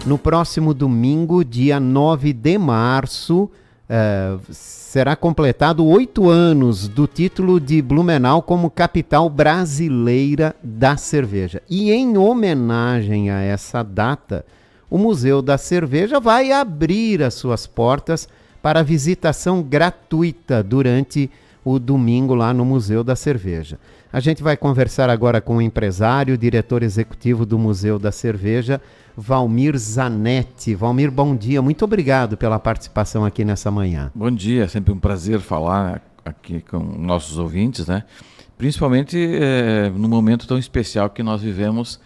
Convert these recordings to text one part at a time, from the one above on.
No próximo domingo, dia 9 de março, será completado 8 anos do título de Blumenau como capital brasileira da cerveja. E em homenagem a essa data, o Museu da Cerveja vai abrir as suas portas para visitação gratuita durante o domingo lá no Museu da Cerveja. A gente vai conversar agora com o empresário, diretor executivo do Museu da Cerveja, Valmir Zanetti. Valmir, bom dia. Muito obrigado pela participação aqui nessa manhã. Bom dia, é sempre um prazer falar aqui com nossos ouvintes, né? Principalmente no momento tão especial que nós vivemos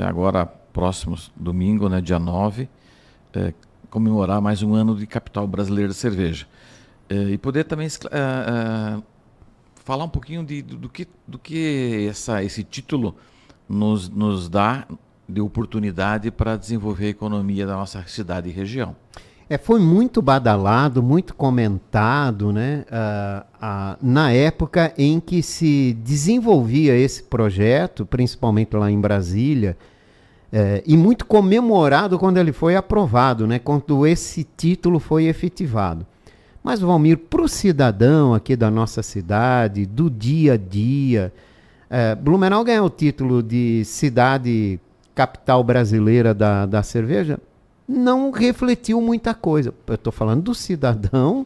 agora, próximo domingo, né, dia 9, comemorar mais um ano de capital brasileira de cerveja. E poder também falar um pouquinho do que esse título nos dá de oportunidade para desenvolver a economia da nossa cidade e região. Foi muito badalado, muito comentado, né? Na época em que se desenvolvia esse projeto, principalmente lá em Brasília, e muito comemorado quando ele foi aprovado, né? Quando esse título foi efetivado. Mas, Valmir, para o cidadão aqui da nossa cidade, do dia a dia, Blumenau ganhou o título de cidade capital brasileira da cerveja, não refletiu muita coisa. Eu estou falando do cidadão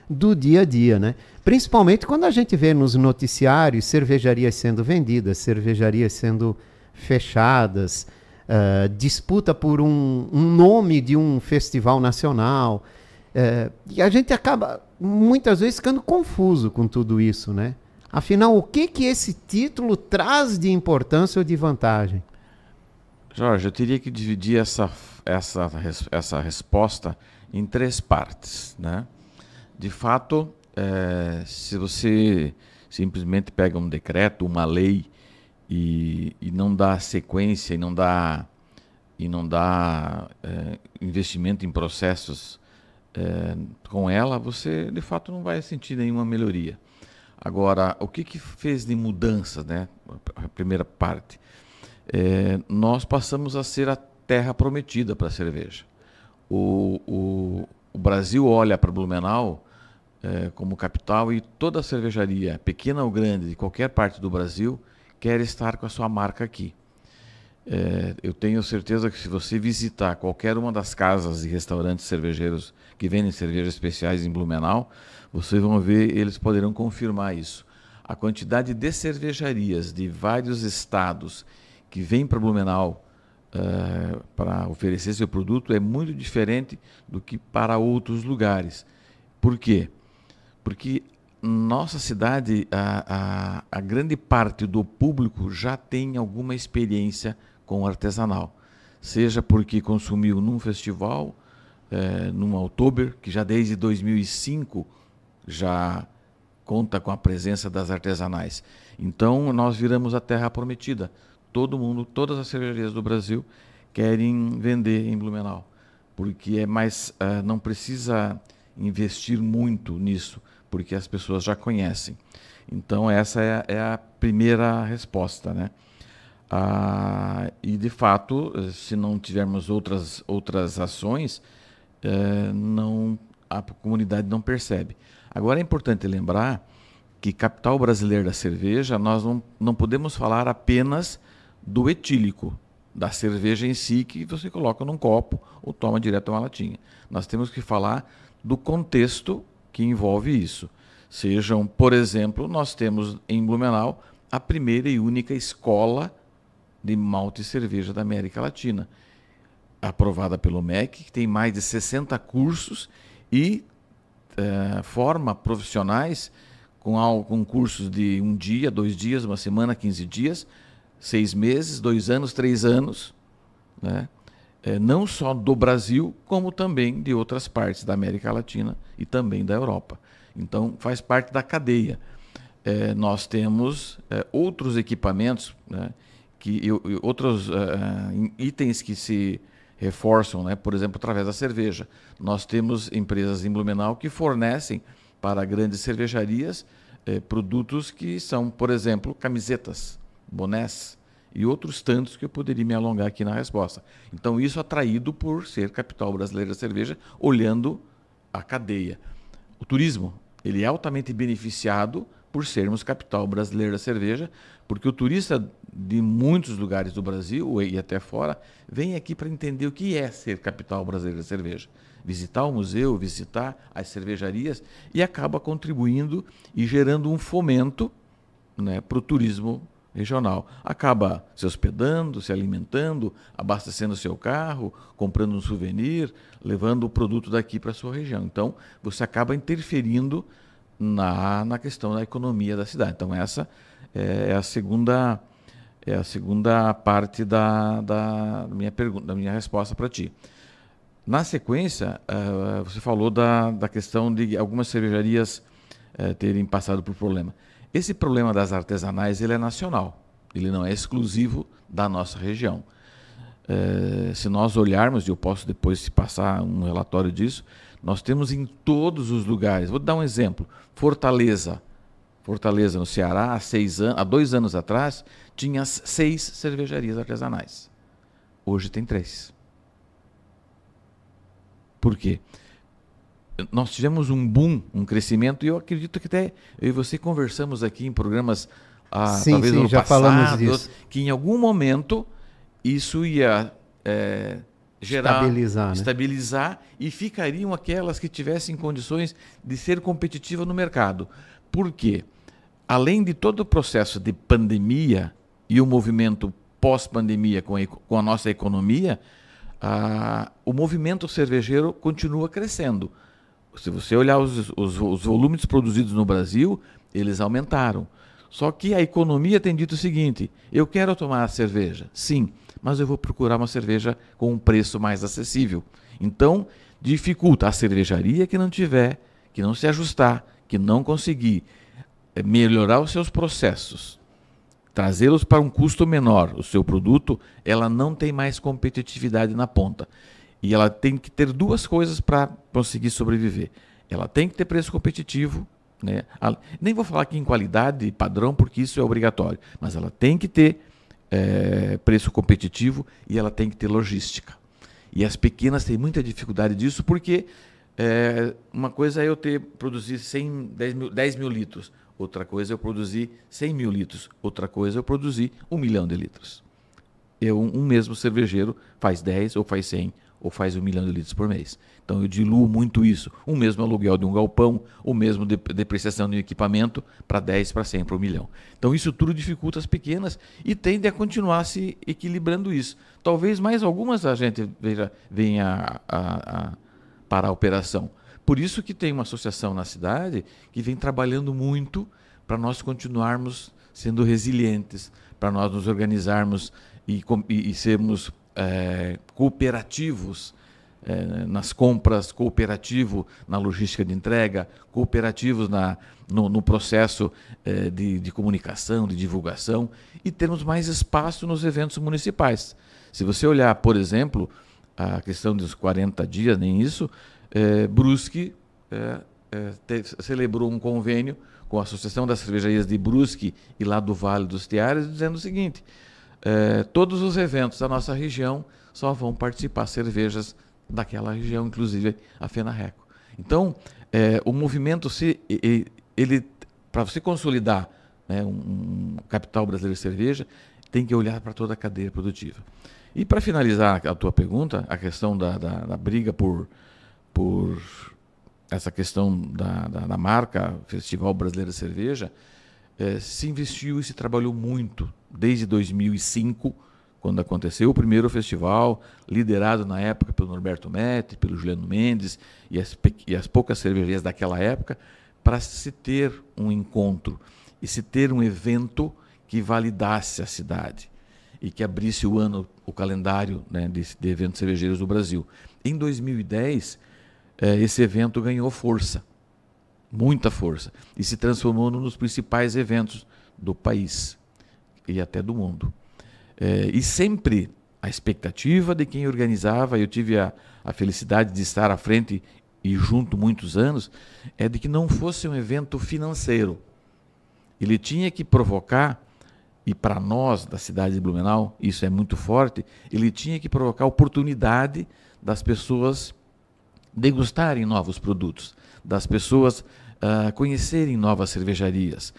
do dia a dia, né? Principalmente quando a gente vê nos noticiários cervejarias sendo vendidas, cervejarias sendo fechadas, disputa por um nome de um festival nacional. E a gente acaba, muitas vezes, ficando confuso com tudo isso, né? Afinal, o que esse título traz de importância ou de vantagem? Jorge, eu teria que dividir essa resposta em 3 partes, né? De fato, se você simplesmente pega um decreto, uma lei e não dá sequência e não dá investimento em processos com ela, você de fato não vai sentir nenhuma melhoria. Agora, o que fez de mudança, né? A primeira parte. Nós passamos a ser a terra prometida para a cerveja. O Brasil olha para Blumenau como capital e toda cervejaria, pequena ou grande, de qualquer parte do Brasil, quer estar com a sua marca aqui. Eu tenho certeza que se você visitar qualquer uma das casas e restaurantes cervejeiros que vendem cervejas especiais em Blumenau, vocês vão ver, eles poderão confirmar isso. A quantidade de cervejarias de vários estados que vem para Blumenau para oferecer seu produto é muito diferente do que para outros lugares. Por quê? Porque nossa cidade, a grande parte do público já tem alguma experiência com artesanal. Seja porque consumiu num festival, num Oktober, que já desde 2005 já conta com a presença das artesanais. Então nós viramos a terra prometida. Todo mundo, todas as cervejarias do Brasil querem vender em Blumenau, porque não precisa investir muito nisso, porque as pessoas já conhecem. Então essa é a primeira resposta, né? E de fato, se não tivermos outras ações, a comunidade não percebe. Agora é importante lembrar que capital brasileira da cerveja, nós não podemos falar apenas do etílico, da cerveja em si, que você coloca num copo ou toma direto uma latinha. Nós temos que falar do contexto que envolve isso. Por exemplo, nós temos em Blumenau a primeira e única escola de malte e cerveja da América Latina, aprovada pelo MEC, que tem mais de 60 cursos e forma profissionais com cursos de 1 dia, 2 dias, 1 semana, 15 dias, 6 meses, 2 anos, 3 anos, né? Não só do Brasil, como também de outras partes da América Latina e também da Europa. Então, faz parte da cadeia. Nós temos outros equipamentos, né, outros itens que se reforçam, né, por exemplo, através da cerveja. Nós temos empresas em Blumenau que fornecem para grandes cervejarias produtos que são, por exemplo, camisetas, bonés. e outros tantos que eu poderia me alongar aqui na resposta. Então, isso atraído por ser capital brasileira da cerveja, olhando a cadeia. O turismo, ele é altamente beneficiado por sermos capital brasileira da cerveja, porque o turista de muitos lugares do Brasil e até fora vem aqui para entender o que é ser capital brasileira da cerveja. Visitar o museu, visitar as cervejarias e acaba contribuindo e gerando um fomento, né, para o turismo regional. Acaba se hospedando, se alimentando, abastecendo seu carro, comprando um souvenir, levando o produto daqui para a sua região. Então, você acaba interferindo na questão da economia da cidade. Então, essa é a segunda parte da minha pergunta, da minha resposta para ti. Na sequência, você falou da questão de algumas cervejarias terem passado por problema. Esse problema das artesanais, ele é nacional, ele não é exclusivo da nossa região. Se nós olharmos, e eu posso depois te passar um relatório disso, nós temos em todos os lugares. Vou dar um exemplo. Fortaleza, no Ceará, há 2 anos atrás, tinha 6 cervejarias artesanais. Hoje tem 3. Por quê? Nós tivemos um boom, um crescimento, e eu acredito que até eu e você conversamos aqui em programas, talvez no ano já passado, falamos disso. que em algum momento isso ia gerar, estabilizar, e ficariam aquelas que tivessem condições de ser competitiva no mercado. Por quê? Além de todo o processo de pandemia e o movimento pós-pandemia com a nossa economia, o movimento cervejeiro continua crescendo. Se você olhar os volumes produzidos no Brasil, eles aumentaram. Só que a economia tem dito o seguinte: eu quero tomar cerveja, sim, mas eu vou procurar uma cerveja com um preço mais acessível. Então, dificulta a cervejaria que não tiver, que não se ajustar, que não conseguir melhorar os seus processos, trazê-los para um custo menor, o seu produto, ela não tem mais competitividade na ponta. E ela tem que ter 2 coisas para conseguir sobreviver. Ela tem que ter preço competitivo, né? Nem vou falar aqui em qualidade e padrão, porque isso é obrigatório, mas ela tem que ter preço competitivo e ela tem que ter logística. E as pequenas têm muita dificuldade disso, porque uma coisa é eu produzir 10 mil litros, outra coisa é eu produzir 100 mil litros, outra coisa é eu produzir 1 milhão de litros. Um mesmo cervejeiro faz 10 ou faz 100 ou faz 1 milhão de litros por mês. Então eu diluo muito isso. O mesmo aluguel de um galpão, o mesmo depreciação de um equipamento, para 10, para 100, para 1 milhão. Então isso tudo dificulta as pequenas e tende a continuar se equilibrando isso. Talvez mais algumas a gente venha para a operação. Por isso que tem uma associação na cidade que vem trabalhando muito para nós continuarmos sendo resilientes, para nós nos organizarmos e sermos cooperativos nas compras, cooperativo na logística de entrega, cooperativos no processo de comunicação, de divulgação, e termos mais espaço nos eventos municipais. Se você olhar, por exemplo, a questão dos 40 dias, nem isso, Brusque celebrou um convênio com a Associação das Cervejarias de Brusque e lá do Vale dos Tiares, dizendo o seguinte: todos os eventos da nossa região só vão participar cervejas daquela região, inclusive a FENARRECO. Então, o movimento, para você consolidar, né, um capital brasileiro de cerveja, tem que olhar para toda a cadeia produtiva. E para finalizar a tua pergunta, a questão da briga por essa questão da marca Festival Brasileiro de Cerveja, se investiu e se trabalhou muito desde 2005, quando aconteceu o primeiro festival, liderado na época pelo Norberto Metti, pelo Juliano Mendes e as poucas cervejarias daquela época, para se ter um encontro e se ter um evento que validasse a cidade e que abrisse o calendário, né, de eventos cervejeiros do Brasil. Em 2010, esse evento ganhou força, muita força, e se transformou num dos principais eventos do país e até do mundo. E sempre a expectativa de quem organizava, eu tive a felicidade de estar à frente e junto muitos anos, de que não fosse um evento financeiro. Ele tinha que provocar e para nós da cidade de Blumenau, isso é muito forte, ele tinha que provocar oportunidade das pessoas degustarem novos produtos, das pessoas conhecerem novas cervejarias,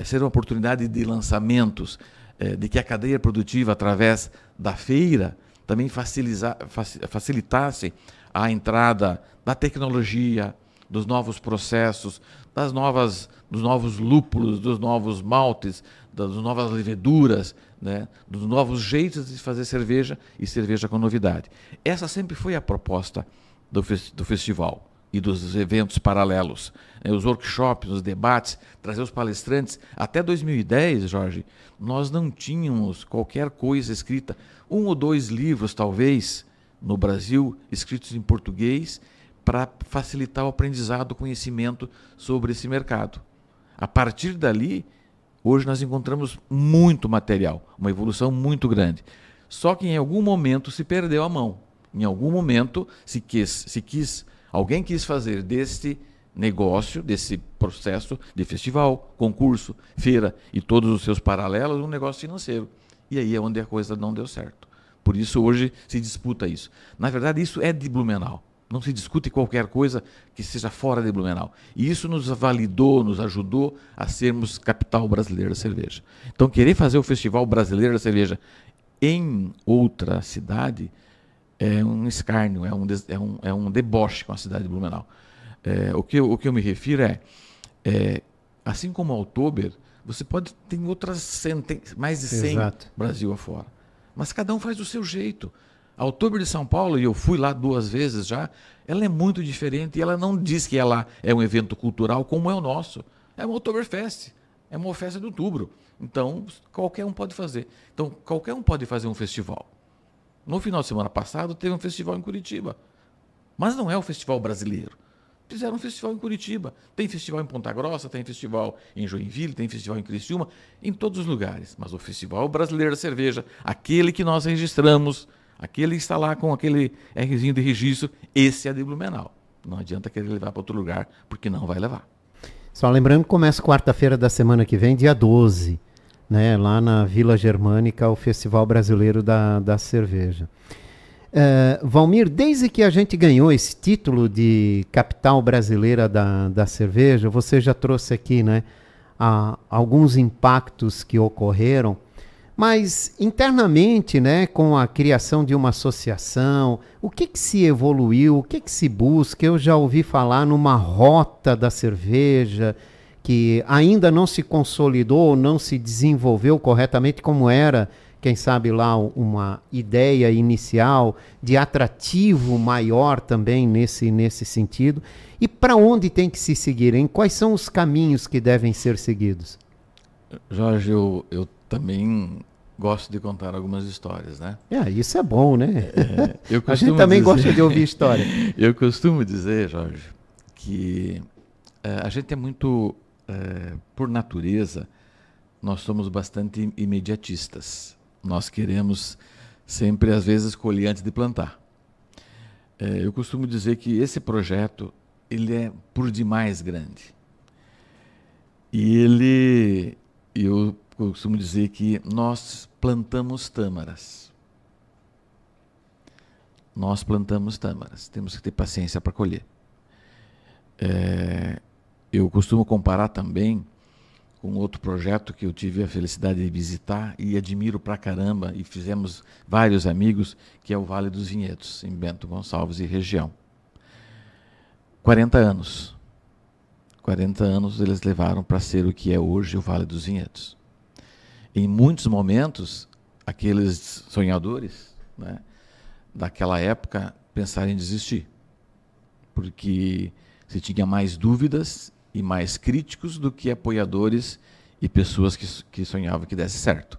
ser uma oportunidade de lançamentos, de que a cadeia produtiva, através da feira, também facilitasse a entrada da tecnologia, dos novos processos, dos novos lúpulos, dos novos maltes, das novas leveduras, né, dos novos jeitos de fazer cerveja e cerveja com novidade. Essa sempre foi a proposta do festival e dos eventos paralelos, né, os workshops, os debates, trazer os palestrantes. Até 2010, Jorge, nós não tínhamos qualquer coisa escrita, 1 ou 2 livros, talvez, no Brasil, escritos em português, para facilitar o aprendizado, o conhecimento sobre esse mercado. A partir dali, hoje nós encontramos muito material, uma evolução muito grande. Só que em algum momento se perdeu a mão. Em algum momento alguém quis fazer deste negócio, desse processo de festival, concurso, feira e todos os seus paralelos, um negócio financeiro. E aí é onde a coisa não deu certo. Por isso hoje se disputa isso. Na verdade, isso é de Blumenau. Não se discute qualquer coisa que seja fora de Blumenau. E isso nos validou, nos ajudou a sermos capital brasileira da cerveja. Então, querer fazer o Festival Brasileiro da Cerveja em outra cidade é um escárnio, é um deboche com a cidade de Blumenau. O que eu me refiro assim como a Oktober, você pode ter outras mais de 100 Exato. Brasil afora. Mas cada um faz do seu jeito. A Oktober de São Paulo, e eu fui lá 2 vezes já, ela é muito diferente e ela não diz que ela é um evento cultural como é o nosso. É uma Oktoberfest, é uma festa de outubro. Então, qualquer um pode fazer. Então, qualquer um pode fazer um festival. No final de semana passado, teve um festival em Curitiba. Mas não é o festival brasileiro. Fizeram um festival em Curitiba. Tem festival em Ponta Grossa, tem festival em Joinville, tem festival em Criciúma, em todos os lugares. Mas o Festival Brasileiro da Cerveja, aquele que nós registramos, aquele que está lá com aquele Rzinho de registro, esse é de Blumenau. Não adianta querer levar para outro lugar, porque não vai levar. Só lembrando que começa quarta-feira da semana que vem, dia 12, né, lá na Vila Germânica, o Festival Brasileiro da Cerveja. Valmir, desde que a gente ganhou esse título de capital brasileira da cerveja, você já trouxe aqui, né, alguns impactos que ocorreram, mas internamente, né, com a criação de uma associação, o que se evoluiu, o que se busca? Eu já ouvi falar numa rota da cerveja que ainda não se consolidou, não se desenvolveu corretamente como era, quem sabe lá uma ideia inicial de atrativo maior também nesse sentido. E para onde tem que se seguir, hein? Quais são os caminhos que devem ser seguidos? Jorge, eu também gosto de contar algumas histórias, né? Isso é bom, né? A gente também gosta de ouvir história. Eu costumo dizer, Jorge, que a gente é muito, por natureza, nós somos bastante imediatistas. Nós queremos sempre, às vezes, colher antes de plantar. Eu costumo dizer que esse projeto, ele é por demais grande. E eu costumo dizer que nós plantamos tâmaras. Nós plantamos tâmaras. Temos que ter paciência para colher. Eu costumo comparar também com outro projeto que eu tive a felicidade de visitar e admiro pra caramba, e fizemos vários amigos, que é o Vale dos Vinhedos, em Bento Gonçalves e região. 40 anos. 40 anos eles levaram para ser o que é hoje o Vale dos Vinhedos. Em muitos momentos, aqueles sonhadores, né, daquela época pensaram em desistir, porque se tinha mais dúvidas e mais críticos do que apoiadores e pessoas que sonhavam que desse certo.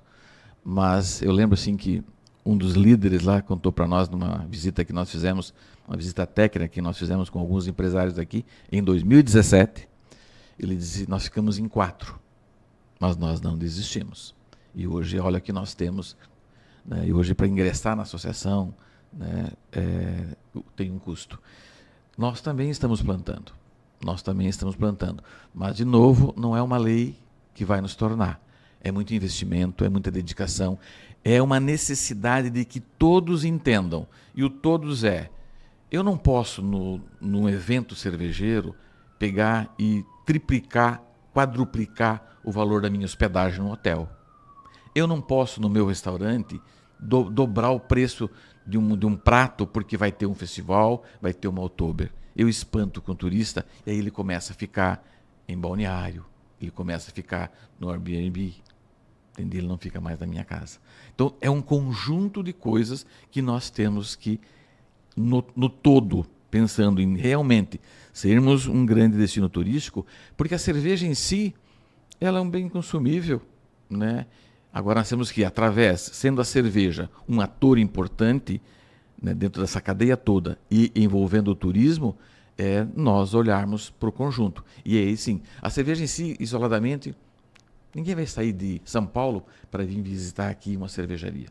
Mas eu lembro assim que um dos líderes lá contou para nós numa visita que nós fizemos, uma visita técnica que nós fizemos com alguns empresários aqui, em 2017, ele disse, nós ficamos em 4, mas nós não desistimos. E hoje, olha o que nós temos, né, e hoje para ingressar na associação, né, tem um custo. Nós também estamos plantando. Mas, de novo, não é uma lei que vai nos tornar. é muito investimento, é muita dedicação, é uma necessidade de que todos entendam. E o todos eu não posso, num evento cervejeiro, pegar e triplicar, quadruplicar o valor da minha hospedagem no hotel. Eu não posso, no meu restaurante, dobrar o preço de um prato porque vai ter um festival, vai ter uma Oktober. Eu espanto com o turista e aí ele começa a ficar em balneário, ele começa a ficar no Airbnb, entendeu? Ele não fica mais na minha casa. Então, é um conjunto de coisas que nós temos que, no todo, pensando em realmente sermos um grande destino turístico, porque a cerveja em si, ela é um bem consumível, né? Agora nós temos que, sendo a cerveja um ator importante, né, dentro dessa cadeia toda e envolvendo o turismo, nós olharmos para o conjunto. E aí sim, a cerveja em si, isoladamente, ninguém vai sair de São Paulo para vir visitar aqui uma cervejaria.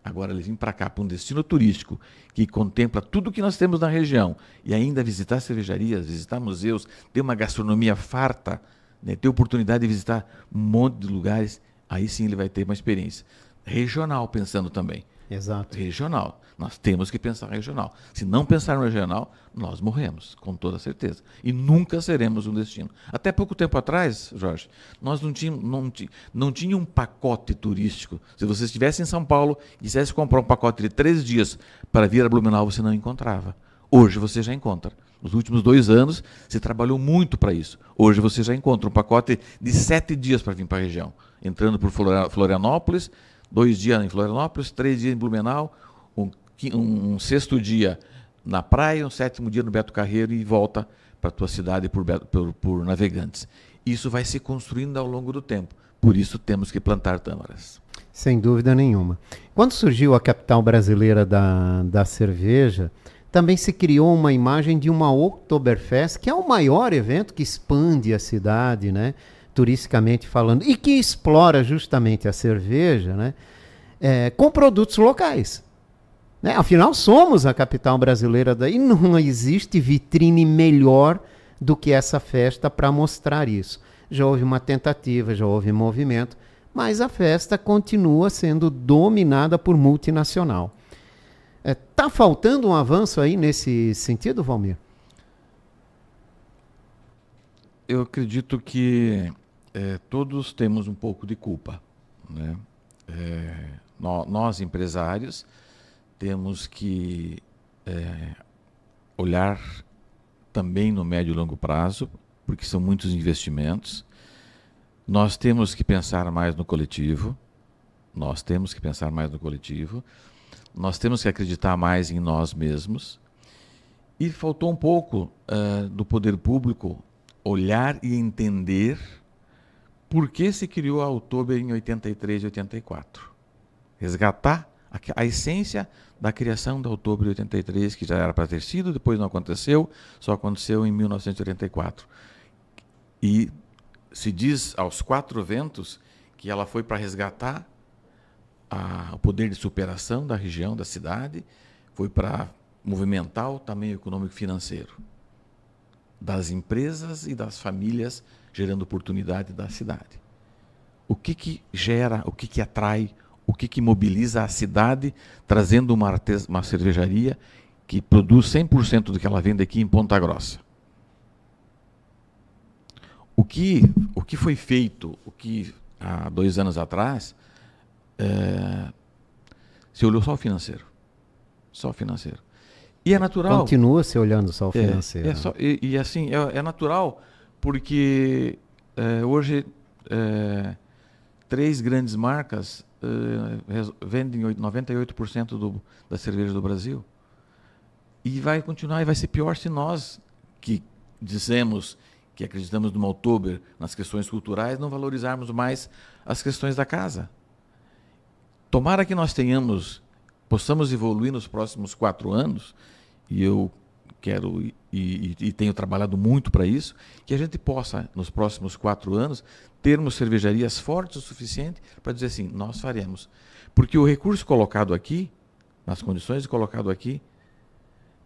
Agora ele vir para cá, para um destino turístico que contempla tudo que nós temos na região e ainda visitar cervejarias, visitar museus, ter uma gastronomia farta, né, ter oportunidade de visitar um monte de lugares, aí sim ele vai ter uma experiência regional, pensando também. Exato. Regional. Nós temos que pensar regional. Se não pensar no regional, nós morremos, com toda certeza. E nunca seremos um destino. Até pouco tempo atrás, Jorge, nós não tínhamos um pacote turístico. Se você estivesse em São Paulo e quisesse comprar um pacote de 3 dias para vir a Blumenau, você não encontrava. Hoje você já encontra. Nos últimos 2 anos, você trabalhou muito para isso. Hoje você já encontra um pacote de 7 dias para vir para a região. Entrando por Florianópolis, 2 dias em Florianópolis, 3 dias em Blumenau, um 6º dia na praia, um 7º dia no Beto Carreiro e volta para a tua cidade por Navegantes. Isso vai se construindo ao longo do tempo. Por isso temos que plantar tâmaras. Sem dúvida nenhuma. Quando surgiu a capital brasileira da cerveja, também se criou uma imagem de uma Oktoberfest, que é o maior evento que expande a cidade, né, turisticamente falando, e que explora justamente a cerveja, né, com produtos locais. Né? Afinal, somos a capital brasileira e não existe vitrine melhor do que essa festa para mostrar isso. Já houve uma tentativa, já houve movimento, mas a festa continua sendo dominada por multinacional. Está faltando um avanço aí nesse sentido, Valmir? Eu acredito que todos temos um pouco de culpa, né? Nós, empresários, temos que olhar também no médio e longo prazo, porque são muitos investimentos. Nós temos que pensar mais no coletivo. Nós temos que acreditar mais em nós mesmos. E faltou um pouco do poder público olhar e entender por que se criou a Oktober em 83 e 84. Resgatar a essência da criação da Oktober em 83, que já era para ter sido, depois não aconteceu, só aconteceu em 1984. E se diz aos 4 ventos que ela foi para resgatar o poder de superação da região, da cidade, foi para movimentar o tamanho econômico e financeiro das empresas e das famílias, gerando oportunidade da cidade. O que gera, o que atrai, o que mobiliza a cidade, trazendo uma cervejaria que produz 100% do que ela vende aqui em Ponta Grossa? O que foi feito, há 2 anos atrás, se olhou só o financeiro. Só o financeiro. E é natural. Continua se olhando só o financeiro. Assim, é natural, porque hoje 3 grandes marcas vendem 98% da cerveja do Brasil. E vai continuar, e vai ser pior se nós, que dizemos que acreditamos numa Oktober, nas questões culturais, não valorizarmos mais as questões da casa. Tomara que nós possamos evoluir nos próximos 4 anos, e eu quero e tenho trabalhado muito para isso, que a gente possa, nos próximos 4 anos, termos cervejarias fortes o suficiente para dizer assim, nós faremos. Porque o recurso colocado aqui, nas condições colocado aqui,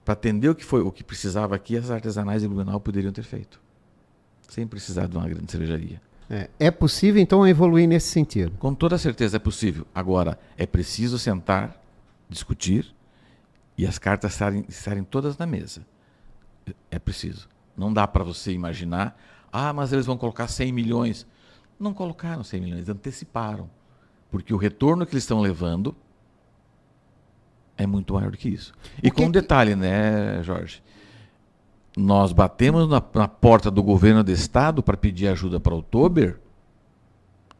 para atender o que precisava aqui, as artesanais de Blumenau poderiam ter feito, sem precisar de uma grande cervejaria. É possível, então, evoluir nesse sentido? Com toda certeza é possível. Agora, é preciso sentar, discutir e as cartas estarem todas na mesa. É preciso. Não dá para você imaginar, mas eles vão colocar 100 milhões. Não colocaram 100 milhões, anteciparam. Porque o retorno que eles estão levando é muito maior do que isso. E com um detalhe, né, Jorge? Nós batemos na porta do governo do estado para pedir ajuda para o Oktober,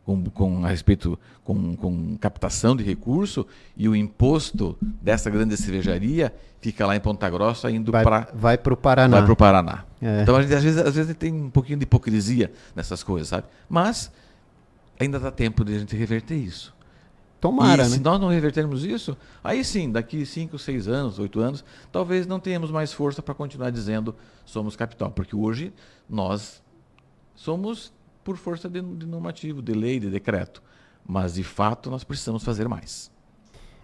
com captação de recurso, e o imposto dessa grande cervejaria fica lá em Ponta Grossa, indo para... Vai para o Paraná. Vai para o Paraná. Então, às vezes tem um pouquinho de hipocrisia nessas coisas, sabe? Mas ainda dá tempo de a gente reverter isso. Tomara, e né? se nós não revertermos isso, aí sim, daqui 5, 6 anos, 8 anos, talvez não tenhamos mais força para continuar dizendo somos capital. Porque hoje nós somos por força de normativo, de lei, de decreto. Mas, de fato, nós precisamos fazer mais.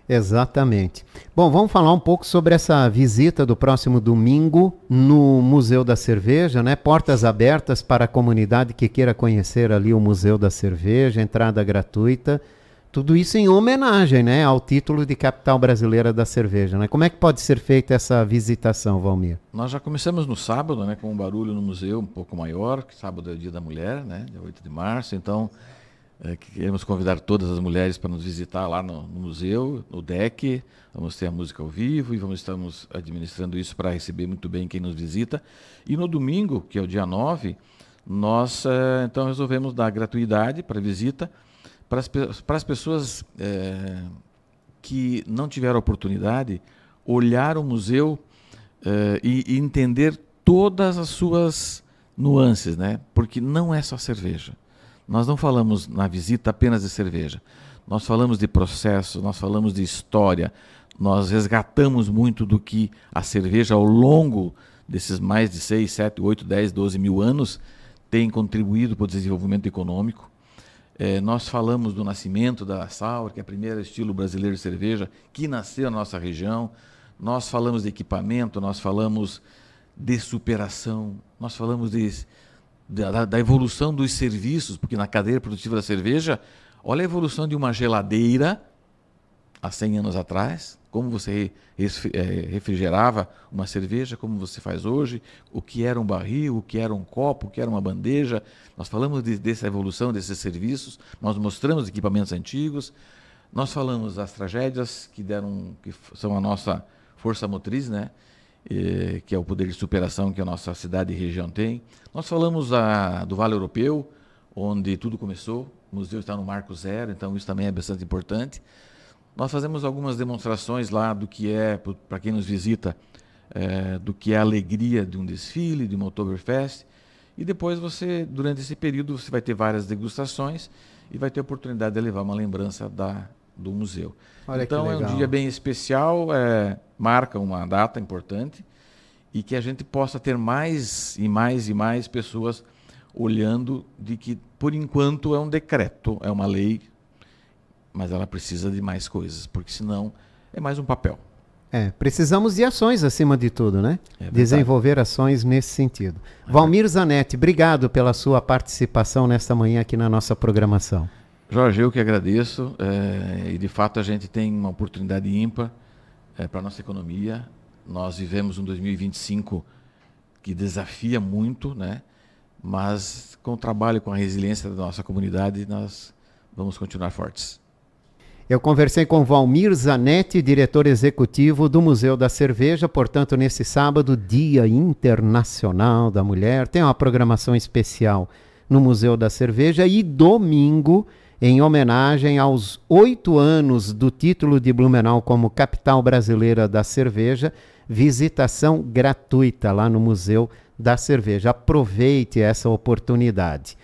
Exatamente. Bom, vamos falar um pouco sobre essa visita do próximo domingo no Museu da Cerveja, né? Portas abertas para a comunidade que queira conhecer ali o Museu da Cerveja, entrada gratuita. Tudo isso em homenagem, né, ao título de capital brasileira da cerveja, né? Como é que pode ser feita essa visitação, Valmir? Nós já começamos no sábado, né, com um barulho no museu um pouco maior, que sábado é o Dia da Mulher, né, dia 8 de março, então queremos convidar todas as mulheres para nos visitar lá no museu, no deck, vamos ter a música ao vivo e estamos administrando isso para receber muito bem quem nos visita. E no domingo, que é o dia 9, nós então resolvemos dar gratuidade para visita, para as pessoas que não tiveram a oportunidade, olhar o museu e entender todas as suas nuances, né? Porque não é só cerveja. Nós não falamos na visita apenas de cerveja. Nós falamos de processo, nós falamos de história, nós resgatamos muito do que a cerveja, ao longo desses mais de 6, 7, 8, 10, 12 mil anos, tem contribuído para o desenvolvimento econômico. Nós falamos do nascimento da Sour, que é a primeira estilo brasileiro de cerveja, que nasceu na nossa região. Nós falamos de equipamento, nós falamos de superação, nós falamos da evolução dos serviços, porque na cadeia produtiva da cerveja, olha a evolução de uma geladeira há 100 anos atrás, como você refrigerava uma cerveja, como você faz hoje, o que era um barril, o que era um copo, o que era uma bandeja. Nós falamos dessa evolução desses serviços, nós mostramos equipamentos antigos, nós falamos das tragédias que são a nossa força motriz, né? Que é o poder de superação que a nossa cidade e região tem. Nós falamos do Vale Europeu, onde tudo começou, o museu está no Marco Zero, então isso também é bastante importante. Nós fazemos algumas demonstrações lá do que é, para quem nos visita, do que é a alegria de um desfile, de uma Oktoberfest. E depois durante esse período, você vai ter várias degustações e vai ter a oportunidade de levar uma lembrança do museu. Olha, então é um dia bem especial, marca uma data importante e que a gente possa ter mais e mais e mais pessoas olhando de que, por enquanto, é um decreto, é uma lei, mas ela precisa de mais coisas, porque senão é mais um papel. Precisamos de ações acima de tudo, né? Desenvolver ações nesse sentido. Valmir Zanetti, obrigado pela sua participação nesta manhã aqui na nossa programação. Jorge, eu que agradeço, e de fato a gente tem uma oportunidade ímpar para a nossa economia. Nós vivemos um 2025 que desafia muito, né? Mas com o trabalho, com a resiliência da nossa comunidade, nós vamos continuar fortes. Eu conversei com Valmir Zanetti, diretor executivo do Museu da Cerveja, portanto, nesse sábado, Dia Internacional da Mulher, tem uma programação especial no Museu da Cerveja, e domingo, em homenagem aos 8 anos do título de Blumenau como capital brasileira da cerveja, visitação gratuita lá no Museu da Cerveja. Aproveite essa oportunidade.